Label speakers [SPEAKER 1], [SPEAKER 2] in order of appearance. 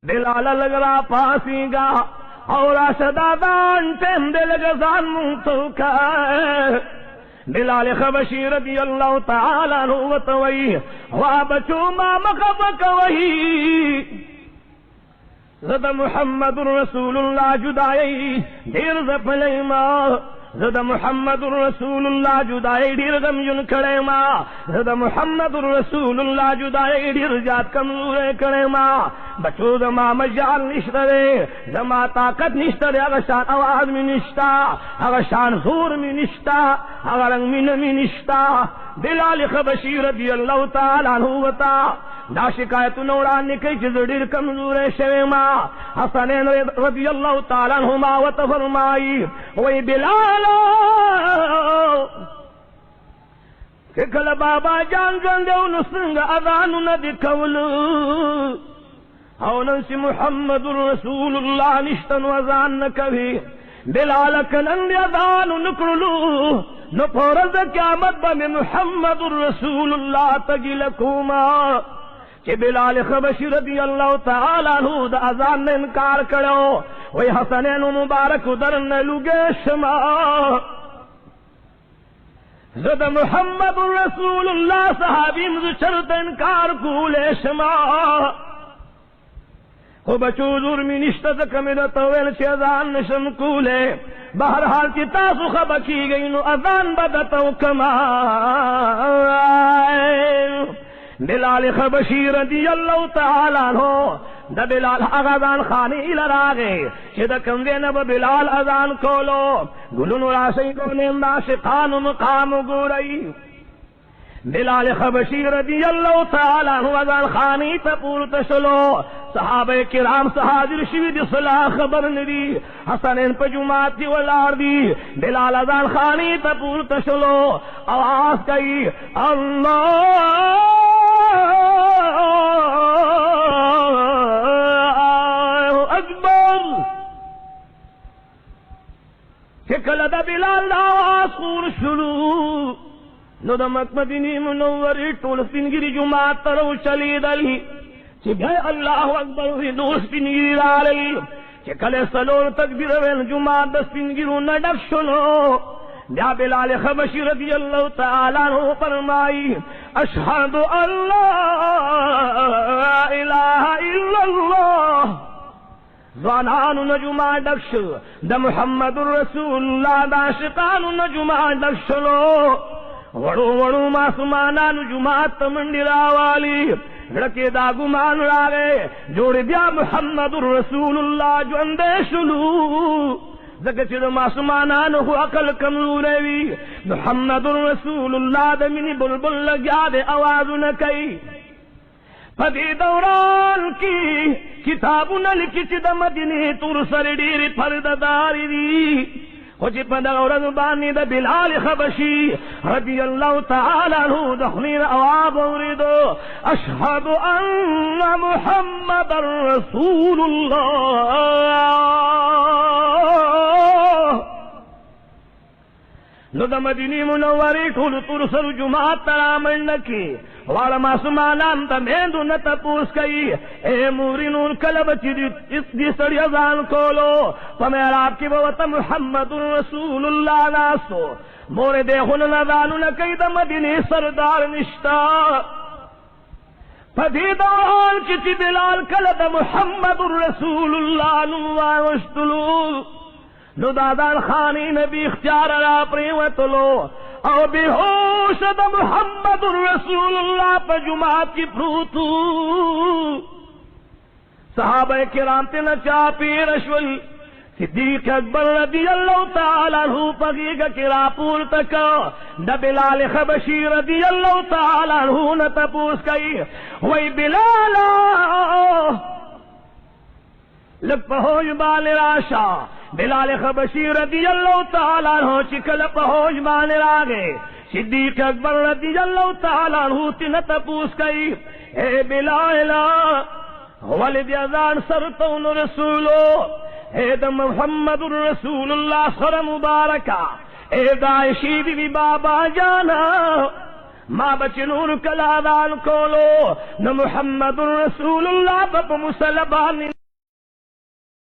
[SPEAKER 1] بلال لگ رہا پاسی گا اور شدادان ٹیم دے لگا زان منتوکا بلال خبشی رضی اللہ تعالیٰ عنہ وطوئی وابچو ما مخفق وہی زد محمد رسول اللہ جدائی دیر زپلئی ما زد محمد رسول اللہ جدائی دیر غم جن کھڑے ما زد محمد رسول اللہ جدائی دیر جات کمزورے کھڑے ما بچو زما مجال نشترے زما طاقت نشترے اگر شان آواز میں نشتا اگر شان زور میں نشتا اگر رنگ میں نمی نشتا بلال خبشی رضی اللہ تعالیٰ عنہ وطا دا شکایت نوران نکی چیز دیر کمزور شوی ما حسنین رضی اللہ تعالیٰ عنہما وتفرمائی وی بلالا کہ کل بابا جان زندیو نسنگ اذانو ندی کولو او ننسی محمد رسول اللہ نشتن وزان نکوی بلال کنند اذانو نکرلو نپورز قیامت بم محمد رسول اللہ تجلکوما کہ بلال خبشی رضی اللہ تعالیٰ عنہ دا اذان نے انکار کرو وی حسنین مبارک درن لگے شما زد محمد رسول اللہ صحابی مز شرط انکار کولے شما کو بچو ظلمی نشتت کمید طویل چی اذان نشم کولے بہرحال کی تاسو خبا کی گئی نو اذان بدتو کما بلال خبشی رضی اللہ تعالیٰ عنہ دا بلال اذان خانی لراغے چی دا کمدے نب بلال اذان کولو گلن راسی کونیم دا شقان مقام گورئی بلال خبشی رضی اللہ تعالیٰ عنہ اذان خانی تا پورت شلو صحابہ کرام حاضر شوید صلاح خبر ندی حسنین پا جماعت دی والار دی بلال اذان خانی تا پورت شلو آواز کئی اللہ اکبر چکل دا بلال دا آواز خور شلو نو دا مدینی منوری طول سنگری جماعت ترو چلی دلی چی بھائی اللہ اکبر وی دوست پنگیر آلی چی کل سلور تکبیر وین جماعت دست پنگیرو نڈک شنو بیا بلال خبشی رضی اللہ تعالیٰ عنہ فرمائی اشہد اللہ الہ الا اللہ زوانان نجمع ڈکش دا محمد الرسول اللہ دا شقان نجمع ڈکشنو وڑو وڑو معصومانان جماعت تمنڈی راوالی لڑکے دا گمان راگے جوڑ دیا محمد الرسول اللہ جو اندیشلو زکر چید معصومانان ہو عقل کمزورے وی محمد الرسول اللہ دا منی بلبل لگیا دے آوازو نکئی پدی دوران کی کتابو نلکی چید مدینی تور سر ڈیری پردداری دی خوچی پا دوران بانی دا بلال خبشی رضی اللہ تعالیٰ عنہ دخنین اواب اوریدو اشہد ان محمد رسول اللہ نو دا مدینی منوری ٹھول ترسل جماعت ترامن نکی والا معصومانان تا میندو نتا پوس کئی اے موری نور کلب چی دی سڑی ازان کولو پمیراب کی بوتا محمد رسول اللہ ناسو مورے دیخون نظانو نکی دا مدینی سردار نشتا پدی دوران کی بلال کلد محمد رسول اللہ نوان وشتلو نو دادان خانی نبی اختیار را پریوتلو او بے ہوش دا محمد رسول اللہ پا جماعت کی پروتو صحابہ کرام تینا چاپی رشول صدیق اکبر رضی اللہ تعالیٰ عنہ پگیگا کرا پول تکا دا بلال خبشی رضی اللہ تعالیٰ عنہ نتا پوس کئی وی بلالا لگ پہوج بال راشا بلال خبشی رضی اللہ تعالیٰ عنہ چکل پہوج بال راگے صدیق اکبر رضی اللہ تعالیٰ عنہ تنت پوس کئی اے بلالا والد ازان سرطون رسولو اے دا محمد الرسول اللہ سر مبارکہ اے دائشی بی بابا جانا ما بچنور کلا دان کولو نہ محمد رسول اللہ بپ مسلمان